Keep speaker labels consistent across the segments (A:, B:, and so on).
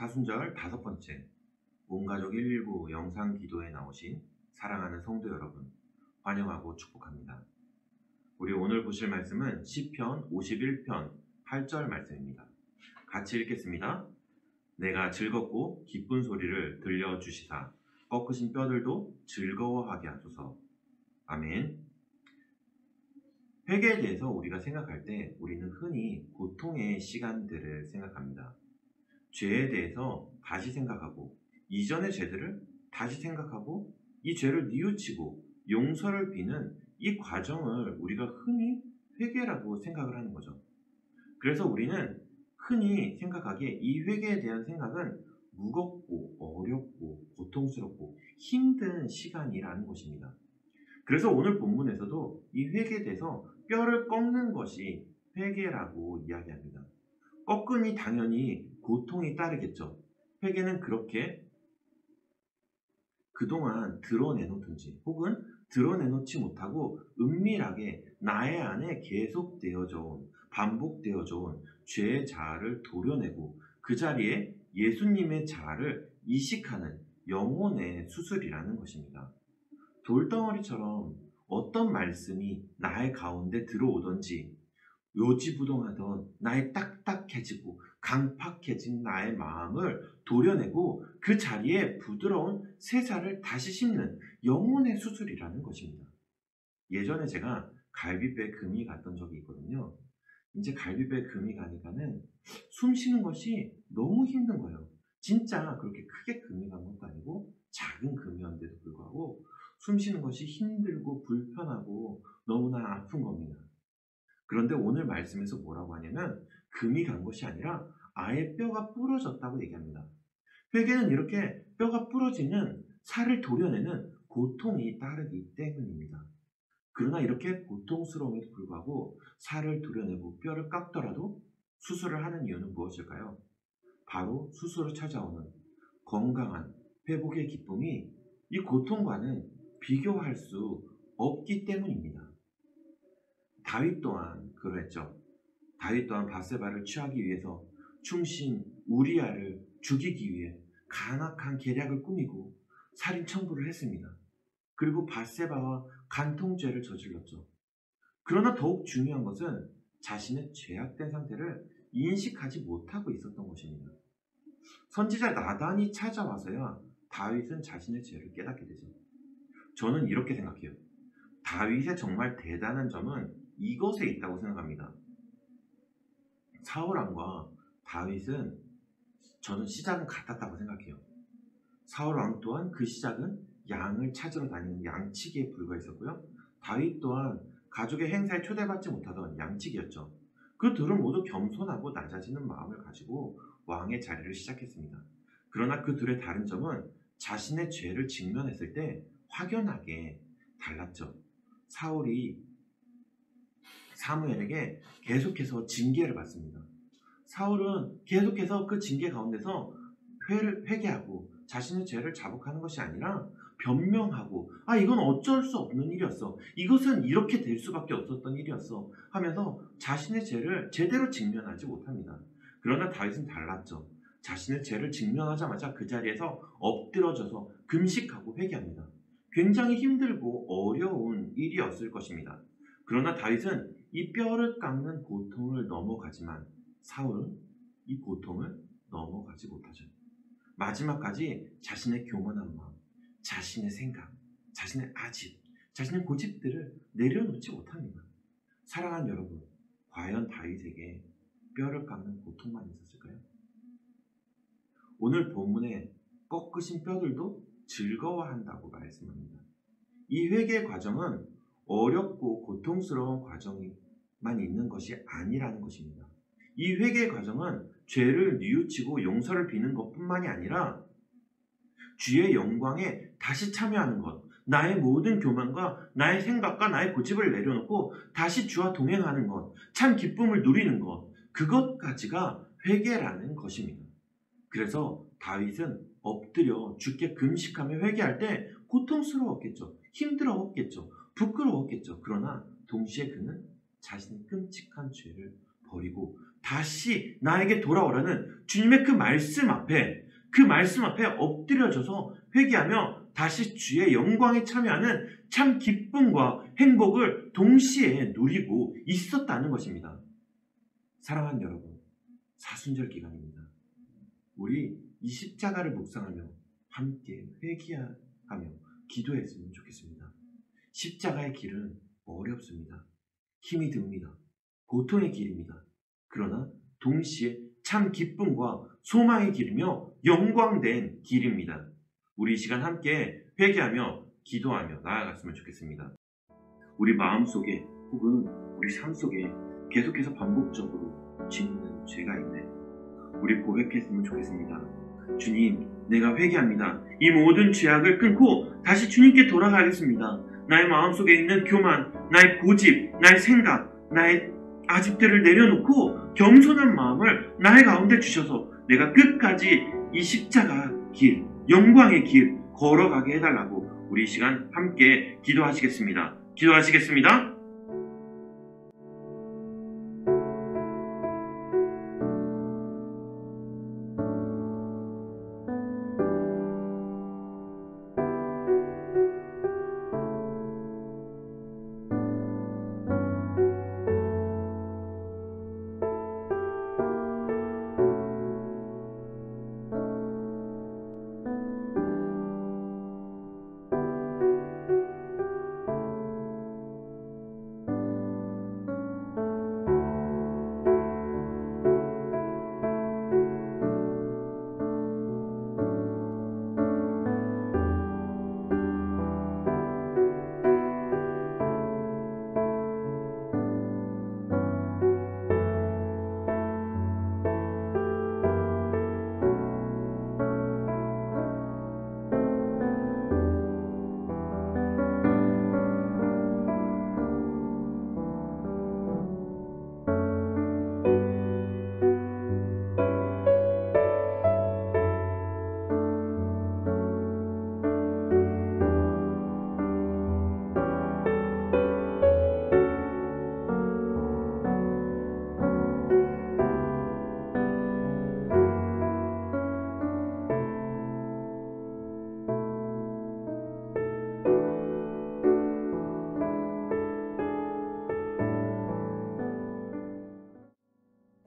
A: 사순절 5번째, 온가족 119 영상 기도에 나오신 사랑하는 성도 여러분, 환영하고 축복합니다. 우리 오늘 보실 말씀은 시편 51편 8절 말씀입니다. 같이 읽겠습니다. 내가 즐겁고 기쁜 소리를 들려주시사 꺾으신 뼈들도 즐거워하게 하소서. 아멘. 회개에 대해서 우리가 생각할 때 우리는 흔히 고통의 시간들을 생각합니다. 죄에 대해서 다시 생각하고 이전의 죄들을 다시 생각하고 이 죄를 뉘우치고 용서를 비는 이 과정을 우리가 흔히 회개라고 생각을 하는 거죠. 그래서 우리는 흔히 생각하기에 이 회개에 대한 생각은 무겁고 어렵고 고통스럽고 힘든 시간이라는 것입니다. 그래서 오늘 본문에서도 이 회개에 대해서 뼈를 꺾는 것이 회개라고 이야기합니다. 꺾으니 당연히 고통이 따르겠죠. 회개는 그렇게 그동안 드러내놓든지 혹은 드러내놓지 못하고 은밀하게 나의 안에 계속되어져 온, 반복되어져 온 죄의 자아를 도려내고 그 자리에 예수님의 자아를 이식하는 영혼의 수술이라는 것입니다. 돌덩어리처럼 어떤 말씀이 나의 가운데 들어오든지 요지부동하던 나의 딱딱해지고 강팍해진 나의 마음을 도려내고 그 자리에 부드러운 새살을 다시 심는 영혼의 수술이라는 것입니다. 예전에 제가 갈비뼈에 금이 갔던 적이 있거든요. 이제 갈비뼈에 금이 가니까는 숨 쉬는 것이 너무 힘든 거예요. 진짜 그렇게 크게 금이 간 것도 아니고 작은 금이었는데도 불구하고 숨 쉬는 것이 힘들고 불편하고 너무나 아픈 겁니다. 그런데 오늘 말씀에서 뭐라고 하냐면 금이 간 것이 아니라 아예 뼈가 부러졌다고 얘기합니다. 회개는 이렇게 뼈가 부러지는 살을 도려내는 고통이 따르기 때문입니다. 그러나 이렇게 고통스러움에도 불구하고 살을 도려내고 뼈를 깎더라도 수술을 하는 이유는 무엇일까요? 바로 수술을 찾아오는 건강한 회복의 기쁨이 이 고통과는 비교할 수 없기 때문입니다. 다윗 또한 그랬죠. 다윗 또한 밧세바를 취하기 위해서 충신 우리아를 죽이기 위해 간악한 계략을 꾸미고 살인 청부를 했습니다. 그리고 밧세바와 간통죄를 저질렀죠. 그러나 더욱 중요한 것은 자신의 죄악된 상태를 인식하지 못하고 있었던 것입니다. 선지자 나단이 찾아와서야 다윗은 자신의 죄를 깨닫게 되죠. 저는 이렇게 생각해요. 다윗의 정말 대단한 점은 이것에 있다고 생각합니다. 사울 왕과 다윗은 저는 시작은 같았다고 생각해요. 사울 왕 또한 그 시작은 양을 찾으러 다니는 양치기에 불과했었고요. 다윗 또한 가족의 행사에 초대받지 못하던 양치기였죠. 그 둘은 모두 겸손하고 낮아지는 마음을 가지고 왕의 자리를 시작했습니다. 그러나 그 둘의 다른 점은 자신의 죄를 직면했을 때 확연하게 달랐죠. 사울이 사무엘에게 계속해서 징계를 받습니다. 사울은 계속해서 그 징계 가운데서 회개하고 자신의 죄를 자복하는 것이 아니라 변명하고 이건 어쩔 수 없는 일이었어. 이것은 이렇게 될 수밖에 없었던 일이었어. 하면서 자신의 죄를 제대로 직면하지 못합니다. 그러나 다윗은 달랐죠. 자신의 죄를 직면하자마자 그 자리에서 엎드러져서 금식하고 회개합니다. 굉장히 힘들고 어려운 일이었을 것입니다. 그러나 다윗은 이 뼈를 깎는 고통을 넘어가지만 사울은 이 고통을 넘어가지 못하죠. 마지막까지 자신의 교만한 마음, 자신의 생각, 자신의 아집, 자신의 고집들을 내려놓지 못합니다. 사랑하는 여러분, 과연 다윗에게 뼈를 깎는 고통만 있었을까요? 오늘 본문에 꺾으신 뼈들도 즐거워한다고 말씀합니다. 이 회개의 과정은 어렵고 고통스러운 과정만 있는 것이 아니라는 것입니다. 이 회개의 과정은 죄를 뉘우치고 용서를 비는 것뿐만이 아니라 주의 영광에 다시 참여하는 것, 나의 모든 교만과 나의 생각과 나의 고집을 내려놓고 다시 주와 동행하는 것, 참 기쁨을 누리는 것, 그것까지가 회개라는 것입니다. 그래서 다윗은 엎드려 주께 금식하며 회개할 때 고통스러웠겠죠. 힘들었겠죠. 부끄러웠겠죠. 그러나 동시에 그는 자신의 끔찍한 죄를 버리고 다시 나에게 돌아오라는 주님의 그 말씀 앞에 엎드려져서 회개하며 다시 주의 영광에 참여하는 참 기쁨과 행복을 동시에 누리고 있었다는 것입니다. 사랑하는 여러분, 사순절 기간입니다. 우리 이 십자가를 묵상하며 함께 회개하며 기도했으면 좋겠습니다. 십자가의 길은 어렵습니다. 힘이 듭니다. 고통의 길입니다. 그러나 동시에 참 기쁨과 소망의 길이며 영광된 길입니다. 우리 이 시간 함께 회개하며 기도하며 나아갔으면 좋겠습니다. 우리 마음속에 혹은 우리 삶 속에 계속해서 반복적으로 짓는 죄가 있네. 우리 고백했으면 좋겠습니다. 주님, 내가 회개합니다. 이 모든 죄악을 끊고 다시 주님께 돌아가겠습니다. 나의 마음속에 있는 교만, 나의 고집, 나의 생각, 나의 아집들을 내려놓고 겸손한 마음을 나의 가운데 주셔서 내가 끝까지 이 십자가 길, 영광의 길 걸어가게 해달라고 우리 이 시간 함께 기도하시겠습니다. 기도하시겠습니다.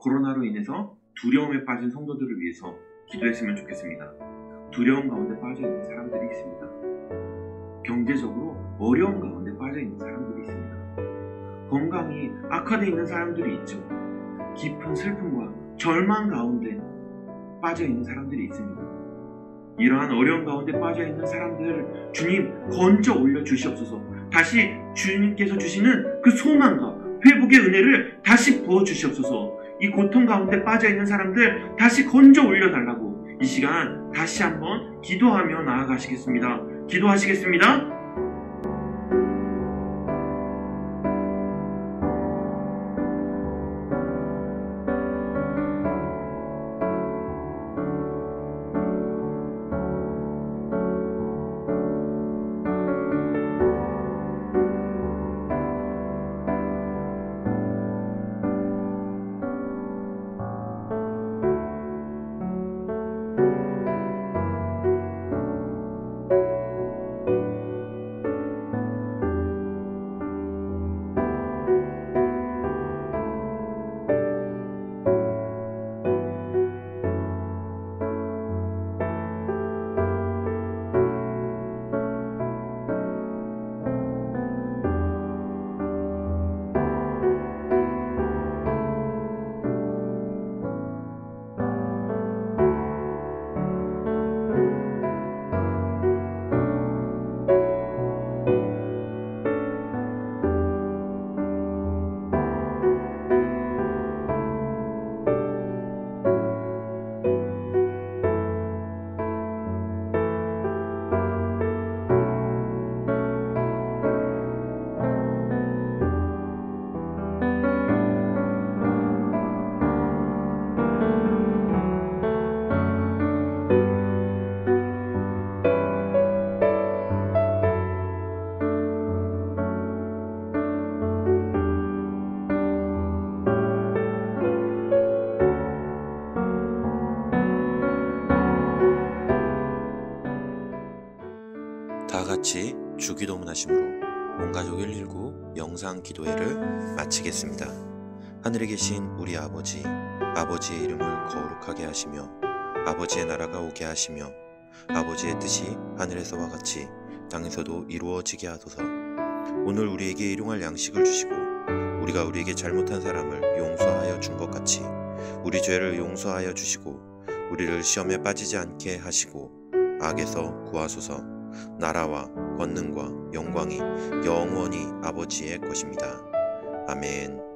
A: 코로나로 인해서 두려움에 빠진 성도들을 위해서 기도했으면 좋겠습니다. 두려움 가운데 빠져있는 사람들이 있습니다. 경제적으로 어려움 가운데 빠져있는 사람들이 있습니다. 건강이 악화되어 있는 사람들이 있죠. 깊은 슬픔과 절망 가운데 빠져있는 사람들이 있습니다. 이러한 어려움 가운데 빠져있는 사람들을 주님 건져 올려 주시옵소서. 다시 주님께서 주시는 그 소망과 회복의 은혜를 다시 부어 주시옵소서. 이 고통 가운데 빠져있는 사람들 다시 건져 올려달라고 이 시간 다시 한번 기도하며 나아가시겠습니다. 기도하시겠습니다. 같이 주기도문 하심으로 온가족 119 영상 기도회를 마치겠습니다. 하늘에 계신 우리 아버지, 아버지의 이름을 거룩하게 하시며 아버지의 나라가 오게 하시며 아버지의 뜻이 하늘에서와 같이 땅에서도 이루어지게 하소서. 오늘 우리에게 일용할 양식을 주시고 우리가 우리에게 잘못한 사람을 용서하여 준 것 같이 우리 죄를 용서하여 주시고 우리를 시험에 빠지지 않게 하시고 악에서 구하소서. 나라와 권능과 영광이 영원히 아버지의 것입니다. 아멘.